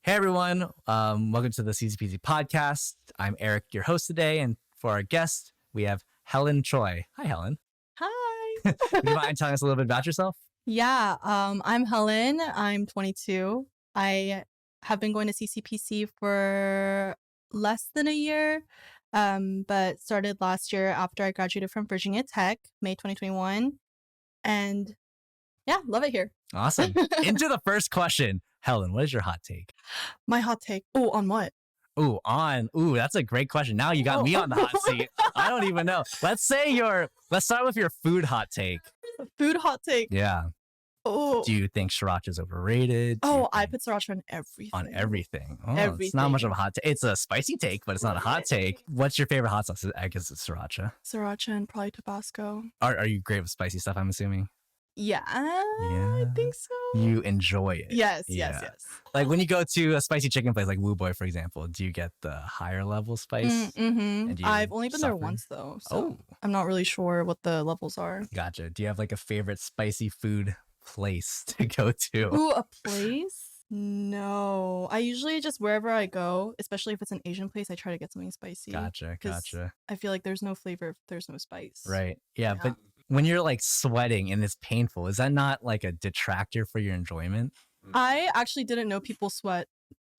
Hey everyone, welcome to the CCPC Podcast. I'm Eric, your host today, and for our guest, we have Helen Choi. Hi, Helen. Hi. Would you mind telling us a little bit about yourself? Yeah, I'm Helen. I'm 22. I have been going to CCPC for less than a year, but started last year after I graduated from Virginia Tech, May 2021. And yeah, love it here. Awesome. Into the first question. Helen, what is your hot take? My hot take. Oh, on what? That's a great question. Now you got me on the hot seat. I don't even know. Let's start with your food hot take. Food hot take. Yeah. Oh. Do you think sriracha is overrated? I put sriracha on everything. On everything. Oh, everything. It's not much of a hot take. It's a spicy take, but it's not a hot take. What's your favorite hot sauce? I guess it's sriracha. Sriracha and probably Tabasco. Are you great with spicy stuff, I'm assuming? Yeah, I think so. You enjoy it. Yes. Like when you go to a spicy chicken place like Woo Boy, for example, do you get the higher level spice? Mm-hmm. I've only been there once though, so I'm not really sure what the levels are. Gotcha. Do you have like a favorite spicy food place to go to? Ooh, a place? No. I usually just wherever I go, especially if it's an Asian place, I try to get something spicy. Gotcha. I feel like there's no flavor if there's no spice. Right. Yeah, but when you're like sweating and it's painful, is that not like a detractor for your enjoyment? I actually didn't know people sweat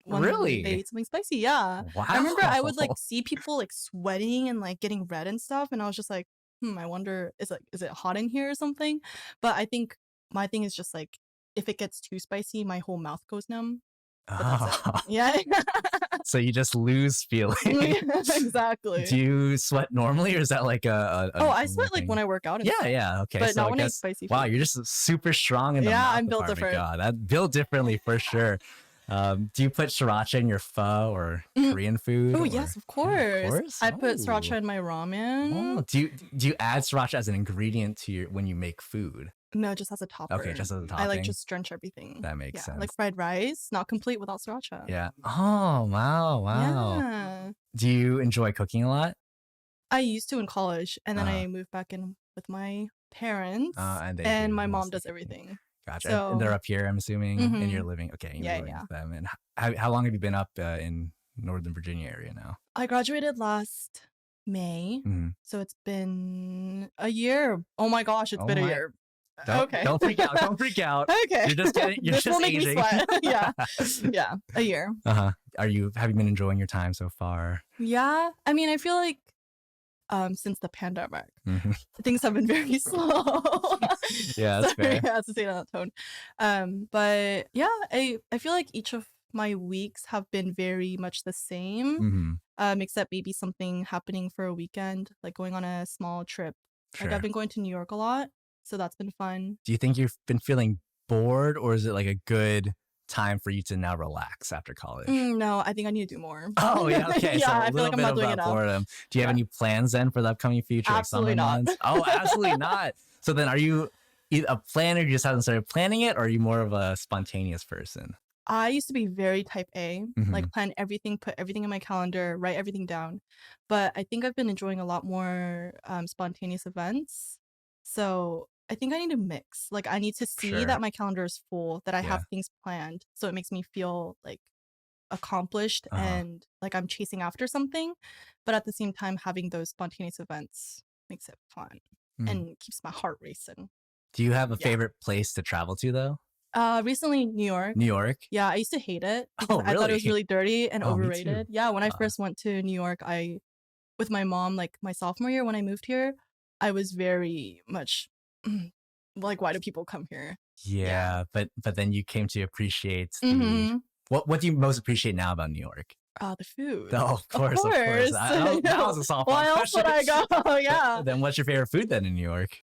when really? they ate something spicy. Yeah. Wow. I remember I would like see people like sweating and like getting red and stuff, and I was just like, I wonder is it hot in here or something? But I think my thing is just like if it gets too spicy, my whole mouth goes numb. Yeah. So you just lose feeling. Exactly. Do you sweat normally, or is that like I sweat like when I work out. Yeah. Okay. But not when I eat spicy food. Wow, you're just super strong in the mouth I'm built department. different. God, that built differently for sure. Do you put sriracha in your pho or Korean food? Oh yes, of course. Yeah, of course? I put sriracha in my ramen. Oh, do you add sriracha as an ingredient to when you make food? No, just as a topper. Okay, just as a topping. I like just drench everything. That makes sense. Like fried rice, not complete without sriracha. Yeah. Oh, wow. Yeah. Do you enjoy cooking a lot? I used to in college, and then I moved back in with my parents, and my mom does everything. Gotcha. So, and they're up here, I'm assuming, and you're living. Okay, you're living with them. And how long have you been up in Northern Virginia area now? I graduated last May, so it's been a year. Oh my gosh, it's been a year. Don't freak out. Don't freak out. Okay. You're this just will make aging. me sweat. Yeah, a year. Have you been enjoying your time so far? Yeah, I mean, I feel like since the pandemic, things have been very slow. Yeah, that's fair. I have to say it on that tone. But yeah, I feel like each of my weeks have been very much the same, except maybe something happening for a weekend, like going on a small trip. Sure. Like I've been going to New York a lot, so that's been fun. Do you think you've been feeling bored, or is it like a good time for you to now relax after college? No, I think I need to do more. Oh, yeah, okay. Yeah, So I feel like I'm not doing enough. boredom. Do you have any plans then for the upcoming future? Absolutely like summer not. months? Oh, absolutely not. So then are you a planner, you just haven't started planning it, or are you more of a spontaneous person? I used to be very type A, like plan everything, put everything in my calendar, write everything down. But I think I've been enjoying a lot more spontaneous events. So I think I need to mix. Like I need to see that my calendar is full, that I have things planned. So it makes me feel like accomplished and like I'm chasing after something. But at the same time, having those spontaneous events makes it fun and keeps my heart racing. Do you have a favorite place to travel to though? Recently, New York. New York? Yeah, I used to hate it. Oh, really? I thought it was really dirty and me too. overrated. Yeah, when I first went to New York, with my mom, like my sophomore year when I moved here, I was very much like, why do people come here? Yeah, but then you came to appreciate the what do you most appreciate now about New York? The food. Oh, of course. That was a softball Why else question. would I go? Yeah. Then what's your favorite food then in New York?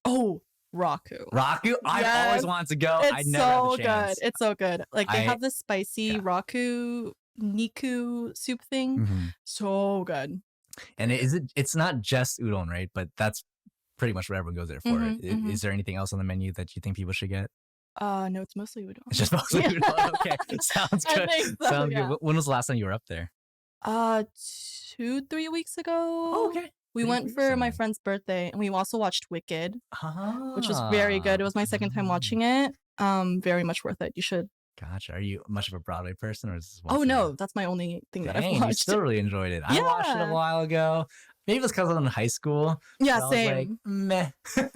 Oh, Raku. Raku? I've always wanted to go. I It's never had so the chance. good. It's so good. Like they have this spicy Raku Niku soup thing. So good. And it's not just udon, right? But that's pretty much what everyone goes there for. Is there anything else on the menu that you think people should get? No, it's mostly udon. It's just mostly udon. Okay, sounds good. I think so, Sounds good. When was the last time you were up there? 2-3 weeks ago. Oh, okay. We went for my friend's birthday, and we also watched Wicked, which was very good. It was my second time watching it. Very much worth it. You should Gotcha. Are you much of a Broadway person, or is this once Oh in a- no, that's my only thing that I've Dang, you watched. still really enjoyed it. I watched it a Yeah. while ago. Maybe it was because I was in high school. Yeah, but I was like, same. meh.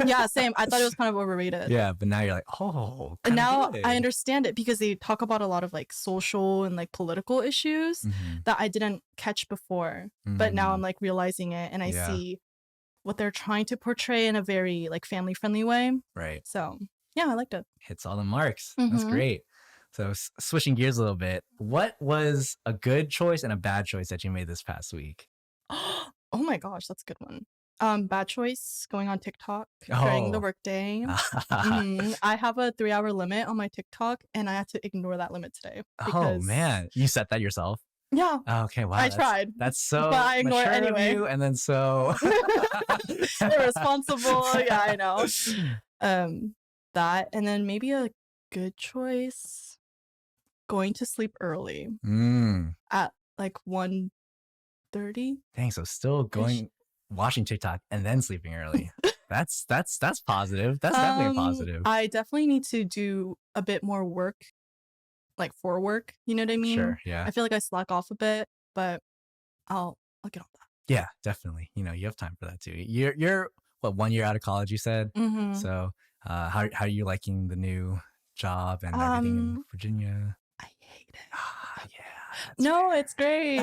Yeah, same. I thought it was kind of overrated. Yeah, but now you're like, oh, And kind now of good. I understand it because they talk about a lot of like social and like political issues Mhm, that I didn't catch before. But now mhm. I'm like realizing it and I Yeah. see what they're trying to portray in a very like family friendly way. Right. So yeah, I liked it. Hits all the marks. That's Mhm. great. So switching gears a little bit, what was a good choice and a bad choice that you made this past week? Oh my gosh, that's a good one. Bad choice going on TikTok during the Oh. workday. I have a 3-hour limit on my TikTok and I had to ignore that limit today Oh because man, you set that yourself? yeah, Okay, wow. I tried. That's so But I ignore it mature of anyway. you, and then so Irresponsible. Yeah, I know. That and then maybe a good choice going to sleep early at like 1:30. Dang, so still watching TikTok and then sleeping early. That's positive. That's definitely a positive. I definitely need to do a bit more work, like for work. You know what I mean? Sure, yeah. I feel like I slack off a bit, but I'll get on that. Yeah, definitely. You have time for that too. You're what, 1 year out of college, you said? Mhm. So how are you liking the new job and everything in Virginia? I hate it. Yeah. No, it's great.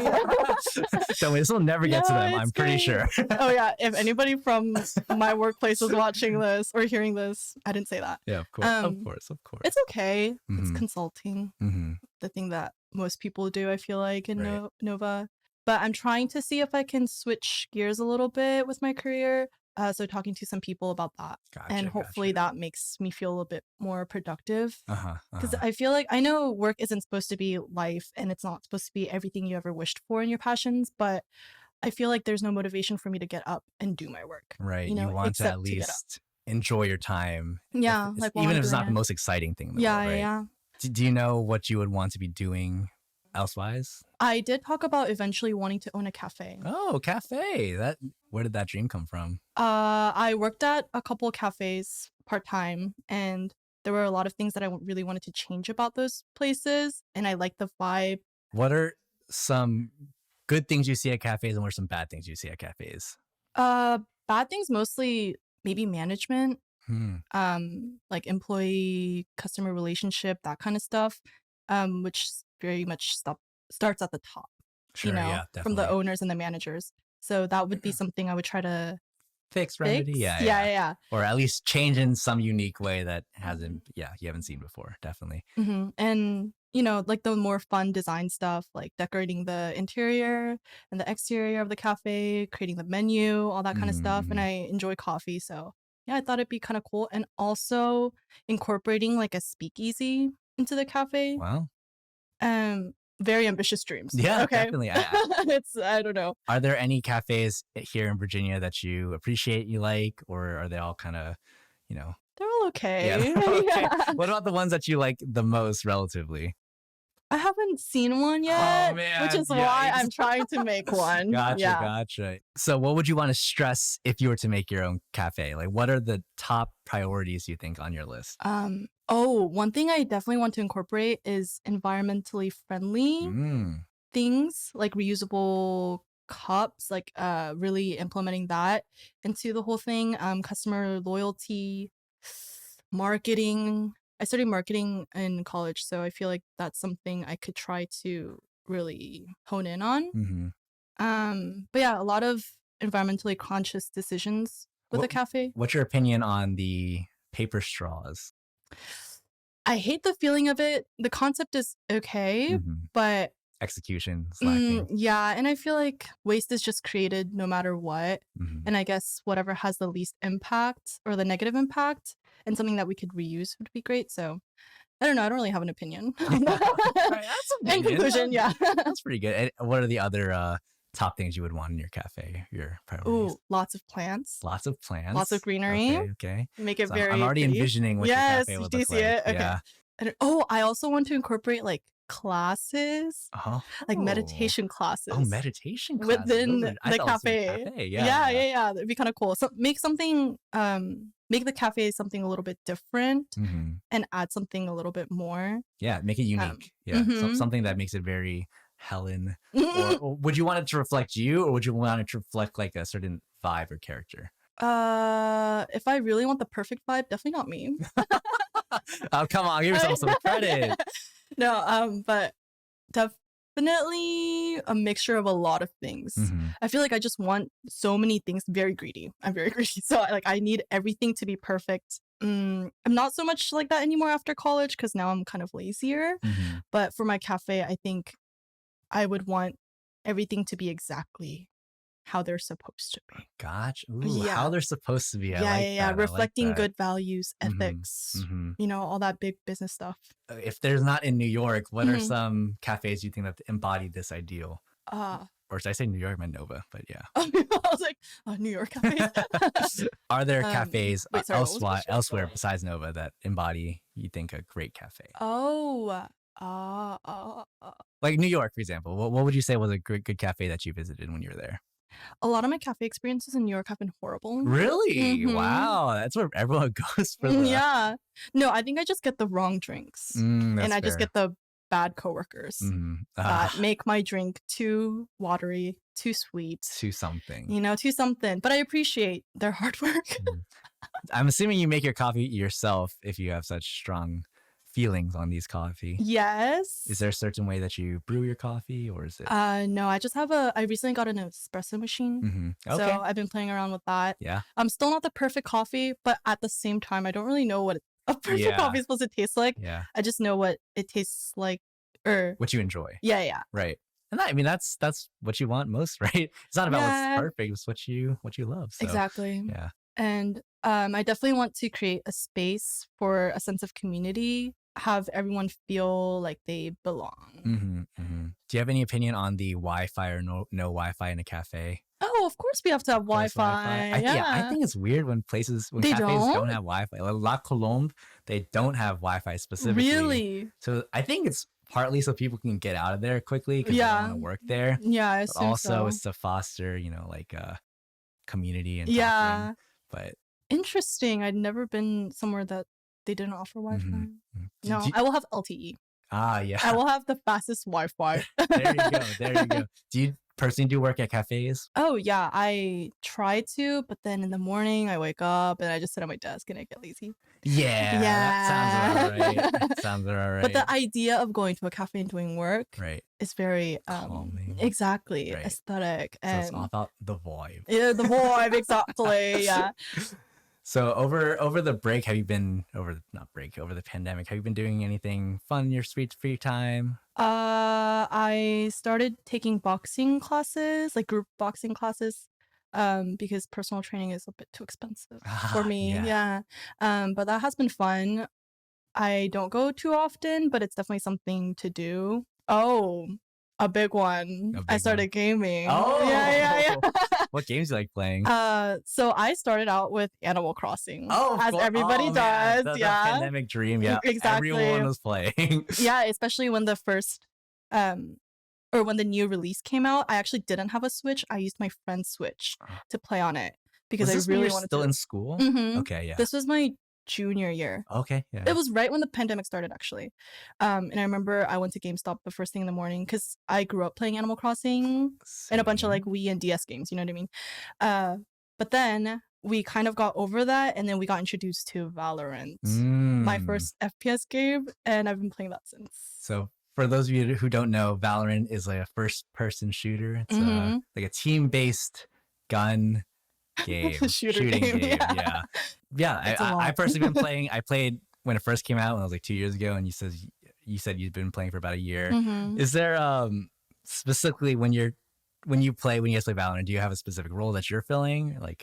So this will never get to No, them, I'm it's pretty great. sure. Oh yeah, if anybody from my workplace is watching this or hearing this, I didn't say that. Yeah, of course. Of course. It's okay. It's Mhm. consulting, Mhm. the thing that most people do, I feel like, in Right. Nova. But I'm trying to see if I can switch gears a little bit with my career. So talking to some people about that. And hopefully that makes me feel a bit more productive. Because I feel like I know work isn't supposed to be life and it's not supposed to be everything you ever wished for in your passions, but I feel like there's no motivation for me to get up and do my work. Right. You know, You want to except at to get up. least enjoy your time. Yeah, like while even I'm if it's doing not the it. most exciting thing in the Yeah, world, right? yeah. Do you know what you would want to be doing elsewise? I did talk about eventually wanting to own a cafe. Oh, cafe. Where did that dream come from? I worked at a couple of cafes part-time and there were a lot of things that I really wanted to change about those places and I liked the vibe. What are some good things you see at cafes and what are some bad things you see at cafes? Bad things mostly maybe management, Hmm. like employee customer relationship, that kind of stuff, which very much starts at the top, Sure, yeah, from the definitely. owners and the managers. So that would be something I would try to Fix, remedy, fix. yeah. Yeah. Or at least change in some unique way that you haven't seen before, definitely. And like the more fun design stuff, like decorating the interior and the exterior of the cafe, creating the menu, all that kind of stuff. And I enjoy coffee, so yeah, I thought it'd be kind of cool. And also incorporating like a speakeasy into the cafe. Wow. Very ambitious dreams. Yeah, Okay. definitely. I don't know. Are there any cafes here in Virginia that you appreciate, you like, or are they all kind of, They're all okay. yeah, they're all okay? Yeah. What about the ones that you like the most relatively? I haven't seen one yet, man, which is why I'm trying to make one. Gotcha. So what would you want to stress if you were to make your own cafe? Like, what are the top priorities you think on your list? One thing I definitely want to incorporate is environmentally friendly things like reusable cups, like really implementing that into the whole thing. Customer loyalty, marketing. I studied marketing in college, so I feel like that's something I could try to really hone in on. But yeah, a lot of environmentally conscious decisions with a cafe. What's your opinion on the paper straws? I hate the feeling of it. The concept is okay, but execution slacking. Yeah, and I feel like waste is just created no matter what. And I guess whatever has the least impact or the negative impact and something that we could reuse would be great. So I don't know. I don't really have an opinion. In conclusion, yeah. That's pretty good. And what are the other top things you would want in your cafe? Your priorities? Ooh, lots of plants. Lots of plants. Lots of greenery. Okay. Make it So very I'm already pretty. envisioning what Yes, your cafe would do you look see like. it? Okay. Yeah. And I also want to incorporate like classes, Oh. like meditation Oh, classes meditation classes. within I the thought it was in a cafe. cafe. Yeah, Yeah. yeah, yeah. That'd be kind of cool. So make something, make the cafe something a little bit different Mm-hmm. and add something a little bit more. Yeah, make it unique. Yeah, Mhm. something that makes it very Helen. Or would you want it to reflect you, or would you want it to reflect like a certain vibe or character? If I really want the perfect vibe, definitely not me. Oh, come on, give yourself some credit. No, but definitely a mixture of a lot of things. Mm-hmm. I feel like I just want so many things. Very greedy. I'm very greedy. So I need everything to be perfect. I'm not so much like that anymore after college because now I'm kind of lazier. Mm-hmm. But for my cafe, I think I would want everything to be exactly how they're supposed to be. Gotcha. Ooh, Yeah. how they're supposed to be. I Yeah, like yeah, yeah. that. I like Reflecting that. good values, Mhm, ethics, mhm. you know, all that big business stuff. If there's not in New York, what are Mhm. some cafes you think that embody this ideal? Uh, Or should I say New York? I meant Nova, but yeah. I was like, New York cafes. Are there Um, cafes wait, sorry, what was the question? elsewhere besides Nova that embody, you think, a great cafe? Oh, Like New York, for example. What would you say was a good cafe that you visited when you were there? a lot of my cafe experiences in New York have been horrible. Really? Mhm. Wow. That's where everyone goes for the... Yeah. No, I think I just get the wrong drinks. That's And I just fair. get the bad coworkers Mhm. that make my drink too watery, too sweet, To something. you know, too something. But I appreciate their hard work. Mm. I'm assuming you make your coffee yourself if you have such strong feelings on these coffee. Yes. Is there a certain way that you brew your coffee, or is it? No, I recently got an espresso machine. Mhm. Okay. So I've been playing around with that. Yeah. I'm still not the perfect coffee, but at the same time, I don't really know what a perfect Yeah. coffee is supposed to taste like. Yeah. I just know what it tastes like. Or What you enjoy. yeah. Right. And I mean that's what you want most, right? It's not about Yeah. what's perfect, it's what you love. So, Exactly. yeah. And I definitely want to create a space for a sense of community, have everyone feel like they belong. Do you have any opinion on the Wi-Fi or no Wi-Fi in a cafe? Oh, of course we have to have Of course, Wi-Fi. I Yeah. think it's weird when They cafes don't? don't have Wi-Fi. Like La Colombe, they don't have Wi-Fi specifically. Really? So I think it's partly so people can get out of there quickly because they don't want Yeah. to work there. Yeah, I But assume also so. it's to foster, like community and Yeah. talking. But Interesting. I'd never been somewhere that they didn't offer Wi-Fi. mhm. No, Do- I will have LTE. yeah. I will have the fastest Wi-Fi. There you go. There you go. Do you personally do work at cafes? Oh yeah, I try to, but then in the morning I wake up and I just sit at my desk and I get lazy. Yeah. That sounds about right. Sounds about right. But the idea of going to a cafe and doing work Right. is very Calming. exactly Right. aesthetic So it's and all about the vibe. yeah, the vibe exactly. Yeah. So over the break, have you been over the pandemic? Have you been doing anything fun in your free time? I started taking boxing classes, like group boxing classes, because personal training is a bit too expensive for me. Yeah. Yeah. But that has been fun. I don't go too often, but it's definitely something to do. Oh, a big one. A I big started one. gaming. Oh, Yeah. What games do you like playing? So I started out with Animal Crossing. Of As course. everybody Oh, does. man. The Yeah. pandemic dream. Yeah, Exactly. everyone was playing. Yeah, especially when the first or when the new release came out. I actually didn't have a Switch. I used my friend's Switch to play on it because Was I this when really you were wanted still to. in school? Mhm. Okay, yeah. This was my junior year. Okay, yeah. It was right when the pandemic started, actually. And I remember I went to GameStop the first thing in the morning because I grew up playing Animal Crossing and a bunch of like Wii and DS games, you know what I mean? But then we kind of got over that and then we got introduced to Valorant, my first FPS game, and I've been playing that since. So for those of you who don't know, Valorant is like a first-person shooter. It's Mhm. like a team-based gun game, Shooting game, Yeah. It's a I lot. personally been playing. I played when it first came out when it was like 2 years ago, and you said you've been playing for about a year. Mhm. Is there specifically when you guys play Valorant, do you have a specific role that you're filling? Like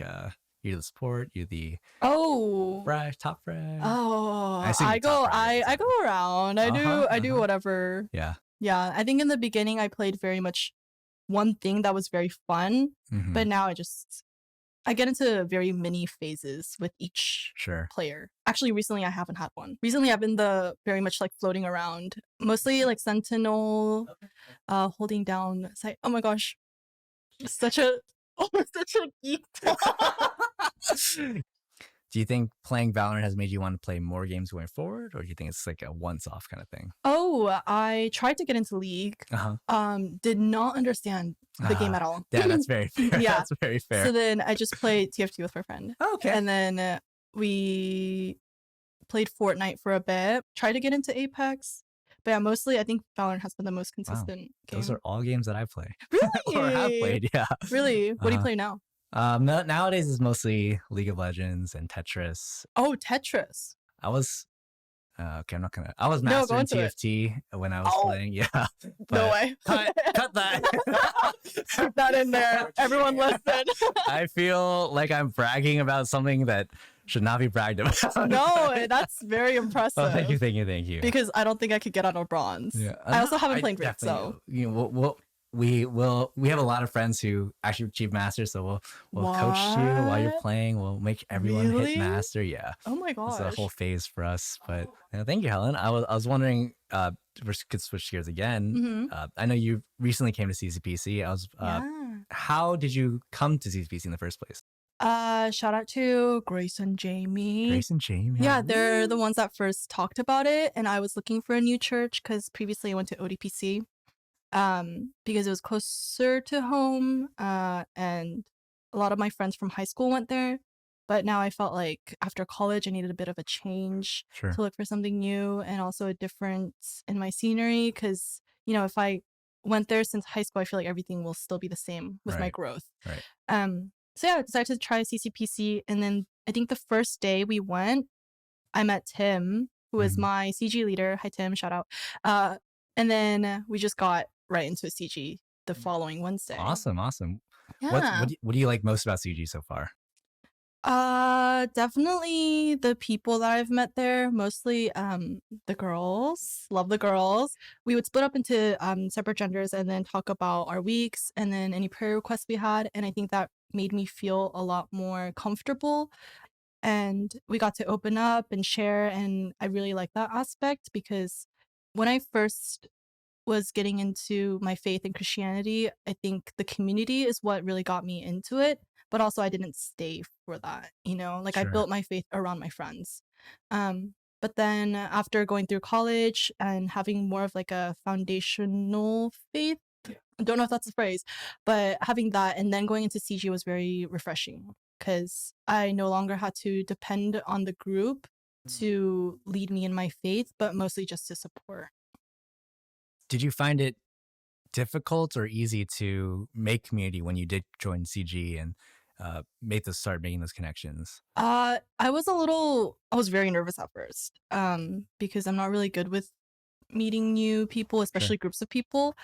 you're the support, you're the Oh. top frag. Oh, I assume you're top frag, I go around. I do whatever. Yeah. Yeah, I think in the beginning I played very much one thing that was very fun, Mhm. but now I get into very mini phases with each Sure. player. Actually, recently I haven't had one. Recently I've been very much like floating around, mostly like Sentinel, holding down site. Oh my gosh, such a geek. Do you think playing Valorant has made you want to play more games going forward, or do you think it's like a once-off kind of thing? Oh, I tried to get into League. Did not understand the game at all. Yeah, that's very fair. Yeah. That's very fair. So then I just played TFT with my friend. Oh, okay. And then we played Fortnite for a bit. Tried to get into Apex. But yeah, mostly I think Valorant has been the most consistent game. Those are all games that I play. Really? Or have played, yeah. Really? What do you play now? Nowadays it's mostly League of Legends and Tetris. Oh, Tetris. I was okay, I'm not gonna. I was master in TFT when I was playing. Yeah. No way. Cut that. Keep that in there. Everyone listen. I feel like I'm bragging about something that should not be bragged about. No, that's very impressive. Oh, thank you. Because I don't think I could get out of bronze. Yeah. I also haven't played Grid, so you know, we have a lot of friends who actually achieve master, so we'll coach you while you're playing. We'll make everyone hit master. Yeah. Oh my gosh. It's a whole phase for us. But thank you, Helen. I was wondering, we could switch gears again. I know you recently came to CCPC. How did you come to CCPC in the first place? Shout out to Grace and Jamie. Grace and Jamie. Yeah, they're the ones that first talked about it, and I was looking for a new church because previously I went to ODPC. Because it was closer to home, and a lot of my friends from high school went there. But now I felt like after college, I needed a bit of a change to look for something new, and also a difference in my scenery. Because, you know, if I went there since high school, I feel like everything will still be the same with my growth. Right. So yeah, I decided to try CCPC, and then I think the first day we went, I met Tim, who is my CG leader. Hi, Tim. Shout out. And then we just got right into a CG the following Wednesday. Awesome. Yeah. What do you like most about CG so far? Definitely the people that I've met there, mostly the girls. Love the girls. We would split up into separate genders and then talk about our weeks and then any prayer requests we had, and I think that made me feel a lot more comfortable. And we got to open up and share, and I really like that aspect because when I first was getting into my faith in Christianity, I think the community is what really got me into it. But also I didn't stay for that, you know, like I built my faith around my friends. But then after going through college and having more of like a foundational faith, I don't know if that's a phrase, but having that and then going into CG was very refreshing because I no longer had to depend on the group to lead me in my faith, but mostly just to support. Did you find it difficult or easy to make community when you did join CG and start making those connections? I was very nervous at first because I'm not really good with meeting new people, especially groups of people.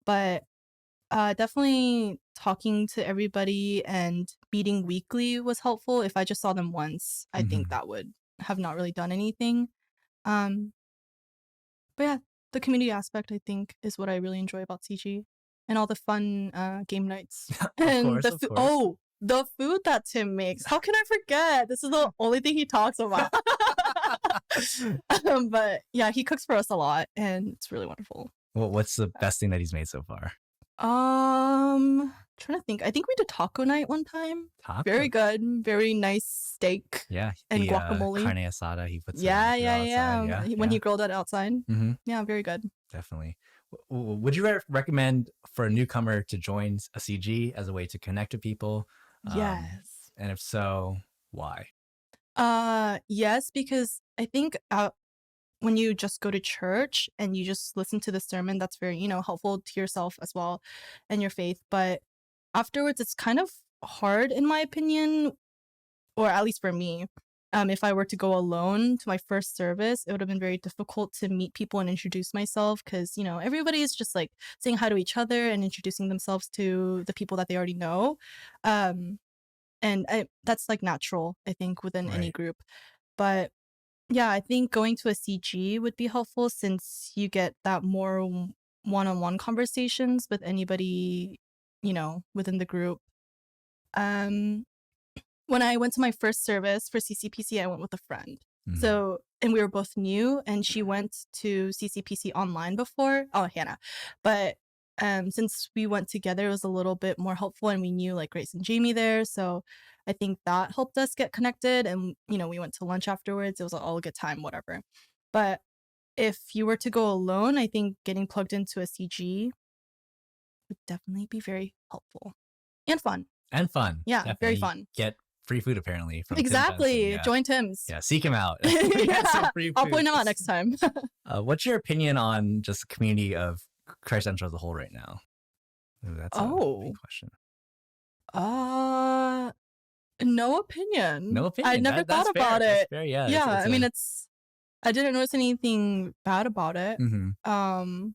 But definitely talking to everybody and meeting weekly was helpful. If I just saw them once, I think that would have not really done anything. But yeah, the community aspect, I think, is what I really enjoy about CG and all the fun game nights. And the food that Tim makes. How can I forget? This is the only thing he talks about. But yeah, he cooks for us a lot and it's really wonderful. Well, what's the best thing that he's made so far? Trying to think. I think we did taco night one time. Taco? Very good. Very nice steak. Yeah. And guacamole. Carne asada. He puts When he grilled it outside. Yeah, very good. Definitely. Would you recommend for a newcomer to join a CG as a way to connect with people? Yes. And if so, why? Yes, because I think when you just go to church and you just listen to the sermon, that's very, helpful to yourself as well and your faith. But afterwards, it's kind of hard, in my opinion, or at least for me. If I were to go alone to my first service, it would have been very difficult to meet people and introduce myself because, everybody is just like saying hi to each other and introducing themselves to the people that they already know. That's like natural, I think, within any group. But yeah, I think going to a CG would be helpful since you get that more one-on-one conversations with anybody, within the group. when I went to my first service for CCPC, I went with a friend. Mhm. So, and we were both new, and she went to CCPC online before. Oh, Hannah. But since we went together, it was a little bit more helpful, and we knew like Grace and Jamie there. So I think that helped us get connected. And, we went to lunch afterwards. It was all a good time, whatever. But if you were to go alone, I think getting plugged into a CG would definitely be very helpful and fun. And fun. Yeah, Definitely. very fun. Get free food apparently from Tim Exactly. Benson. Yeah. Join Tim's. Yeah, seek him out. Yeah. Some free I'll food. point him out next time. What's your opinion on just the community of Christ Central as a whole right now? Ooh, that's a big question. No opinion. No opinion. I never thought about fair. it. That's fair. Yeah. Yeah, I mean, I didn't notice anything bad about it. Mm-hmm.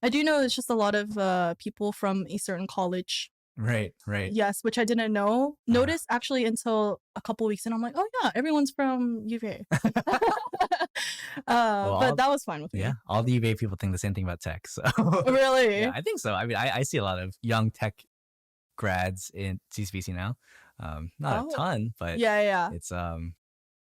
I do know it's just a lot of people from a certain college. Right. Yes, which I didn't notice actually until a couple weeks in. I'm like, oh yeah, everyone's from UVA. But that was fine with me. Yeah, all the UVA people think the same thing about tech. So Really? Yeah, I think so. I mean, I see a lot of young tech grads in CCPC now. Not a ton, but yeah.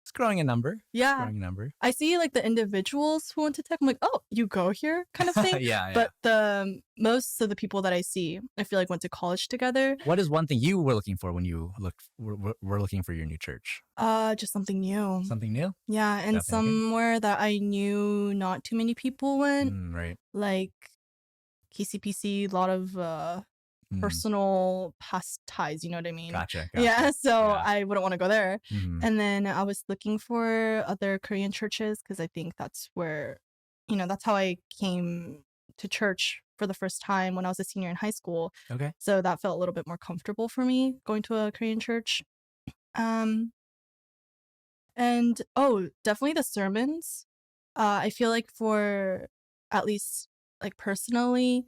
It's growing in number. Yeah. Growing in number. I see like the individuals who went to tech. I'm like, oh, you go here kind of thing. Yeah. But the most of the people that I see, I feel like went to college together. What is one thing you were looking for when you were looking for your new church? Just something new. Something new? Yeah, and Definitely. somewhere that I knew not too many people went. Right. Like KCPC, a lot of personal past ties, you know what I mean? Gotcha. Yeah, so I wouldn't want to go there. Mm-hmm. And then I was looking for other Korean churches because I think that's where, that's how I came to church for the first time when I was a senior in high school. Okay. So that felt a little bit more comfortable for me going to a Korean church. And definitely the sermons. I feel like for at least like personally,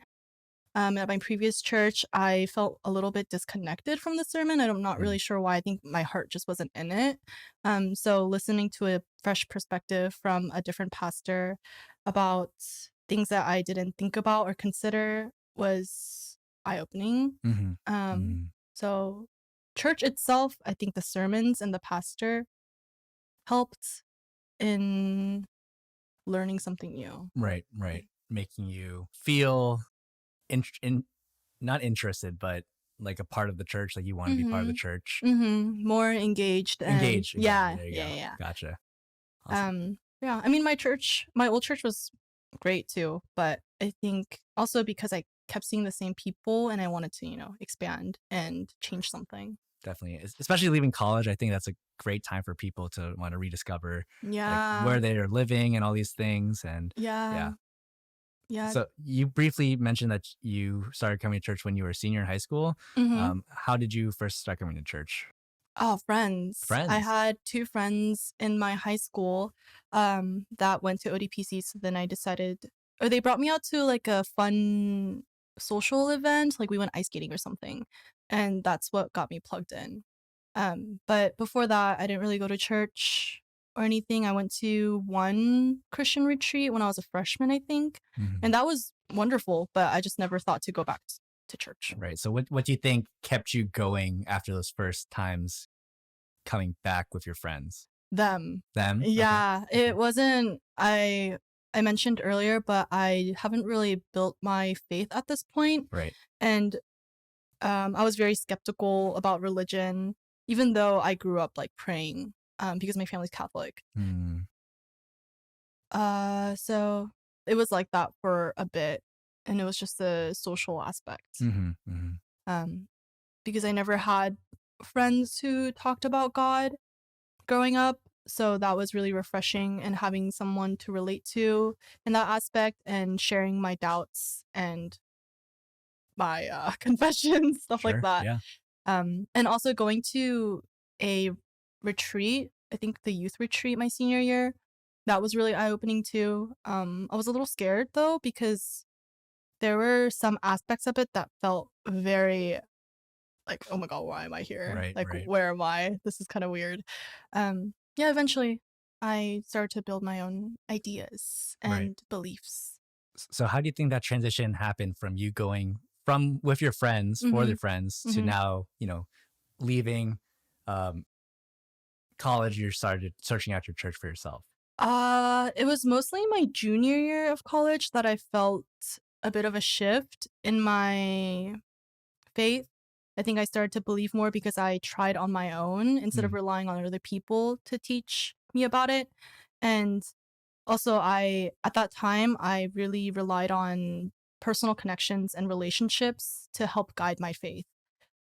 at my previous church, I felt a little bit disconnected from the sermon. I'm not really sure why. I think my heart just wasn't in it. So listening to a fresh perspective from a different pastor about things that I didn't think about or consider was eye-opening. So church itself, I think the sermons and the pastor helped in learning something new. Right. Making you feel not interested, but like a part of the church, like you want to be part of the church. More engaged. Engaged. Yeah. Gotcha. Awesome. Yeah. I mean, my old church was great too, but I think also because I kept seeing the same people and I wanted to, expand and change something. Definitely. Especially leaving college. I think that's a great time for people to want to rediscover like, where they are living and all these things. And yeah. So you briefly mentioned that you started coming to church when you were a senior in high school. How did you first start coming to church? Oh, friends. I had 2 friends in my high school that went to ODPC. So then I decided, or they brought me out to like a fun social event. Like we went ice skating or something. And that's what got me plugged in. But before that, I didn't really go to church or anything. I went to one Christian retreat when I was a freshman, I think. And that was wonderful, but I just never thought to go back to church. Right. So what do you think kept you going after those first times coming back with your friends? Them? Yeah. Okay. It wasn't, I mentioned earlier, but I haven't really built my faith at this point. Right. And I was very skeptical about religion, even though I grew up like praying because my family's Catholic. So it was like that for a bit, and it was just the social aspect. Because I never had friends who talked about God growing up, so that was really refreshing, and having someone to relate to in that aspect and sharing my doubts and my confessions, stuff like that. Yeah. And also going to a retreat, I think the youth retreat my senior year, that was really eye-opening too. I was a little scared though, because there were some aspects of it that felt very like, oh my God, why am I here? Where am I? This is kind of weird. Eventually I started to build my own ideas and beliefs. So how do you think that transition happened from you going from with your friends for your friends to now, leaving college you started searching out your church for yourself? It was mostly my junior year of college that I felt a bit of a shift in my faith. I think I started to believe more because I tried on my own instead of relying on other people to teach me about it. And also, at that time, I really relied on personal connections and relationships to help guide my faith.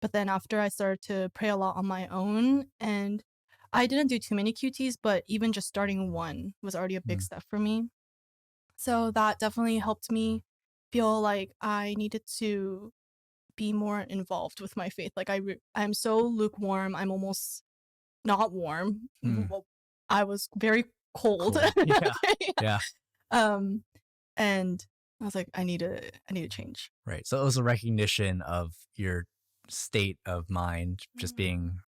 But then after I started to pray a lot on my own, and I didn't do too many QTs, but even just starting one was already a big step for me. So that definitely helped me feel like I needed to be more involved with my faith. Like I'm so lukewarm. I'm almost not warm. Well, I was very cold. Yeah. Yeah. And I was like, I need to change. Right. So it was a recognition of your state of mind, just being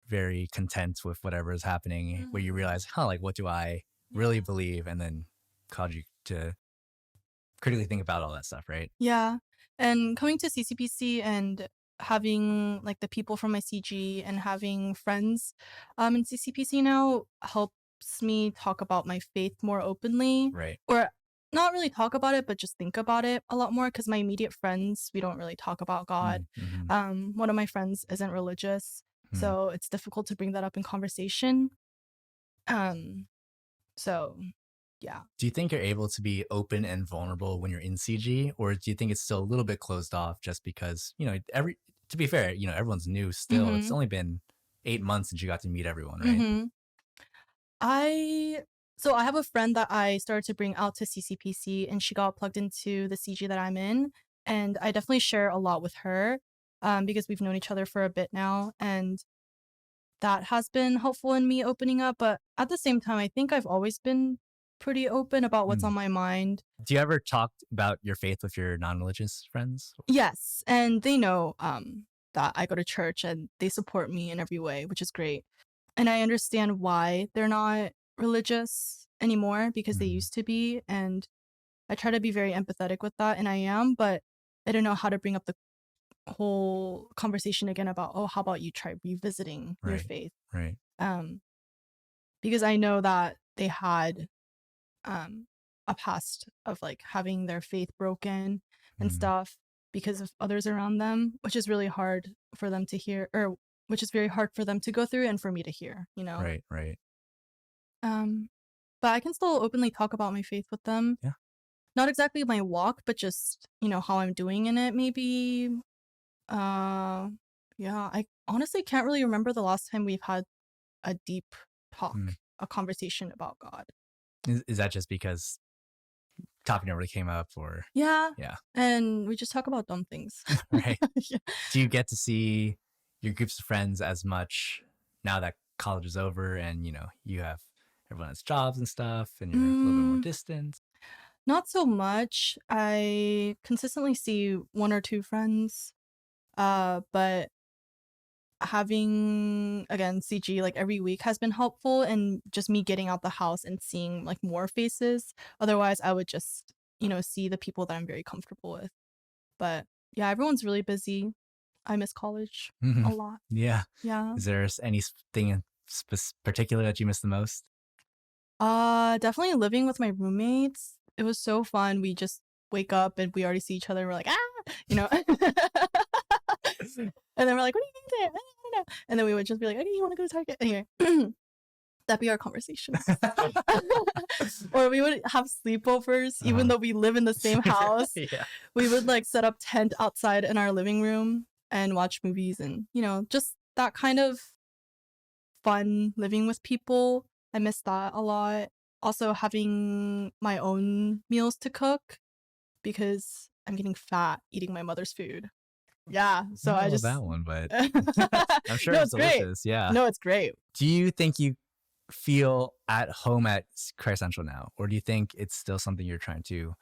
very content with whatever is happening, where you realize, like, what do I really believe? And then caused you to critically think about all that stuff, right? Yeah. And coming to CCPC and having like the people from my CG and having friends in CCPC now helps me talk about my faith more openly. Right. Or not really talk about it, but just think about it a lot more, because my immediate friends, we don't really talk about God. One of my friends isn't religious, so it's difficult to bring that up in conversation. So yeah. Do you think you're able to be open and vulnerable when you're in CG, or do you think it's still a little bit closed off just because, to be fair, everyone's new still. It's only been 8 months since you got to meet everyone, right? So I have a friend that I started to bring out to CCPC, and she got plugged into the CG that I'm in. And I definitely share a lot with her because we've known each other for a bit now. And that has been helpful in me opening up. But at the same time, I think I've always been pretty open about what's on my mind. Do you ever talk about your faith with your non-religious friends? Yes. And they know that I go to church and they support me in every way, which is great. And I understand why they're not religious anymore, because they used to be. And I try to be very empathetic with that, and I am, but I don't know how to bring up the whole conversation again about, how about you try revisiting your faith? Right. Because I know that they had a past of like having their faith broken and stuff because of others around them, which is really hard for them to hear, or which is very hard for them to go through and for me to hear, Right. But I can still openly talk about my faith with them. Yeah. Not exactly my walk, but just, how I'm doing in it, maybe. Yeah, I honestly can't really remember the last time we've had a deep talk, a conversation about God. Is that just because topic never really came up, or? Yeah. Yeah. And we just talk about dumb things. Right. Yeah. Do you get to see your groups of friends as much now that college is over and, you have everyone has jobs and stuff and you're a little bit more distant? Not so much. I consistently see one or two friends, but having, again, CG like every week has been helpful, and just me getting out the house and seeing like more faces. Otherwise, I would just, see the people that I'm very comfortable with. But yeah, everyone's really busy. I miss college a lot. Yeah. Yeah. Is there anything in particular that you miss the most? Definitely living with my roommates. It was so fun. We just wake up and we already see each other. And we're like, and then we're like, what are you doing today? I don't know. And then we would just be like, okay, you want to go to Target? Anyway, that'd be our conversation. Or we would have sleepovers, even though we live in the same house. Yeah. We would like set up tent outside in our living room and watch movies, and, just that kind of fun living with people. I miss that a lot. Also having my own meals to cook, because I'm getting fat eating my mother's food. Yeah. So I just that one, but I'm sure it's delicious. Great. Yeah. No, it's great. Do you think you feel at home at Christ Central now, or do you think it's still something you're trying to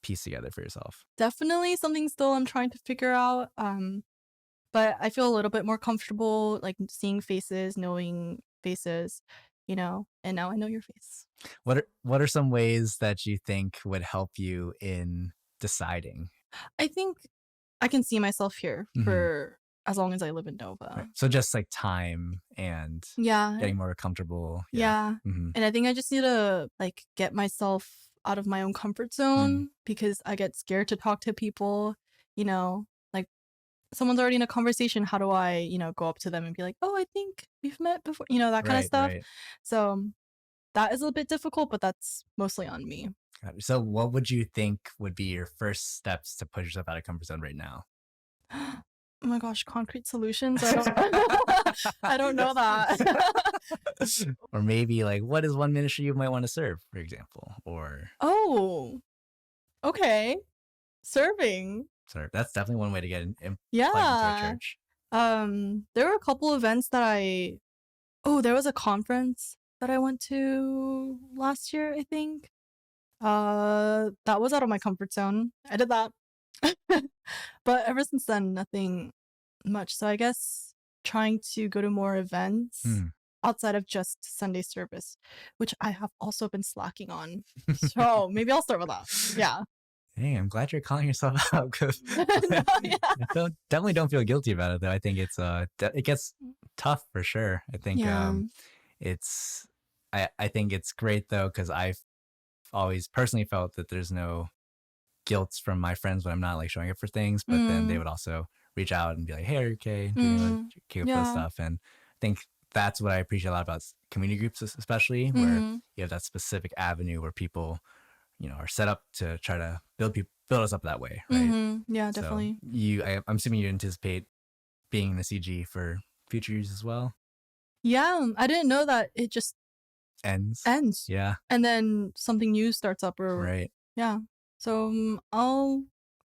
piece together for yourself? Definitely something still I'm trying to figure out. But I feel a little bit more comfortable like seeing faces, knowing faces, and now I know your face. What are some ways that you think would help you in deciding? I think I can see myself here for as long as I live in Nova. Right. So just like time and getting more comfortable. Yeah. And I think I just need to like get myself out of my own comfort zone because I get scared to talk to people, you know, like someone's already in a conversation. How do I, you know, go up to them and be like, oh, I think we've met before, you know, that kind of stuff. Right. So that is a bit difficult, but that's mostly on me. So what would you think would be your first steps to push yourself out of comfort zone right now? Oh my gosh, concrete solutions? I don't know that. Or maybe like, what is one ministry you might want to serve, for example? Or okay. Serving. That's definitely one way to get into a church. There were a couple events that there was a conference that I went to last year, I think. That was out of my comfort zone. I did that. But ever since then, nothing much. So I guess trying to go to more events outside of just Sunday service, which I have also been slacking on. So maybe I'll start with that. Yeah. Hey, I'm glad you're calling yourself out because definitely don't feel guilty about it though. I think it's it gets tough for sure. I think I think it's great though because I've always personally felt that there's no guilt from my friends when I'm not like showing up for things, but then they would also reach out and be like, hey, are you okay? Doing for this stuff. And I think that's what I appreciate a lot about community groups, especially where you have that specific avenue where people, you know, are set up to try to build us up that way, right? Yeah, definitely. So I'm assuming you anticipate being in the CG for future years as well. Yeah, I didn't know that it just ends. Yeah. And then something new starts up. Right. Yeah. So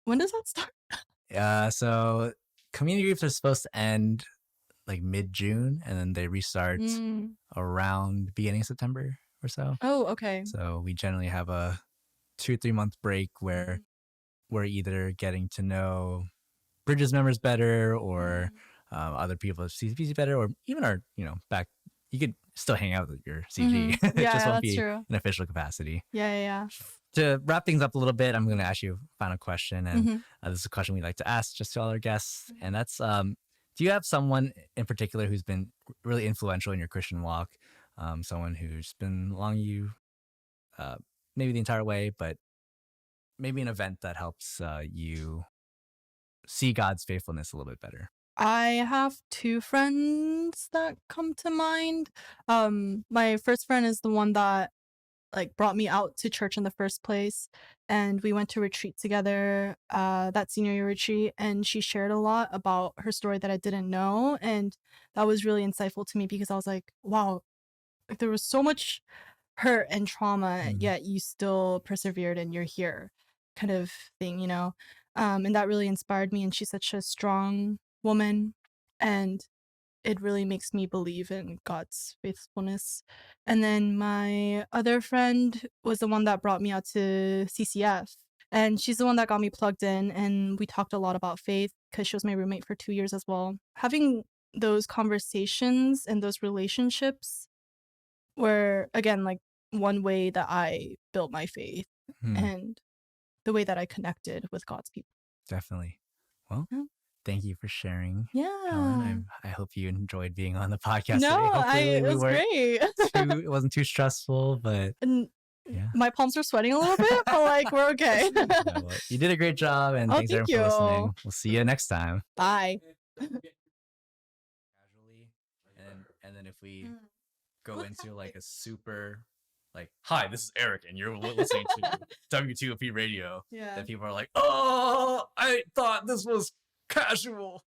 when does that start? So community groups are supposed to end like mid-June and then they restart around beginning of September or so. Oh, okay. So we generally have a 2-3 month break where we're either getting to know Bridges members better or other people at CCPC better, or even our, you know, you could still hang out with your CG. It just won't be true. an official capacity. Yeah. To wrap things up a little bit, I'm going to ask you a final question. And this is a question we like to ask just to all our guests. And that's, do you have someone in particular who's been really influential in your Christian walk? Someone who's been along you maybe the entire way, but maybe an event that helps you see God's faithfulness a little bit better? I have 2 friends that come to mind. My first friend is the one that like brought me out to church in the first place, and we went to retreat together, that senior year retreat, and she shared a lot about her story that I didn't know, and that was really insightful to me because I was like, wow, like there was so much hurt and trauma, yet you still persevered and you're here, kind of thing, you know. And that really inspired me, and she's such a strong woman, and it really makes me believe in God's faithfulness. And then my other friend was the one that brought me out to CCF, and she's the one that got me plugged in, and we talked a lot about faith because she was my roommate for 2 years as well. Having those conversations and those relationships were, again, like one way that I built my faith and the way that I connected with God's people. Definitely. Well, thank you for sharing. Yeah. Helen, I hope you enjoyed being on the podcast today. It was great. It wasn't too stressful, but my palms are sweating a little bit, but like we're okay. Well, you did a great job, and thanks everyone for listening. We'll see you next time. Bye. Casually, and then if we go into like a super like, hi, this is Eric, and you're listening to W2OP Radio. Yeah. Then people are like, oh, I thought this was casual.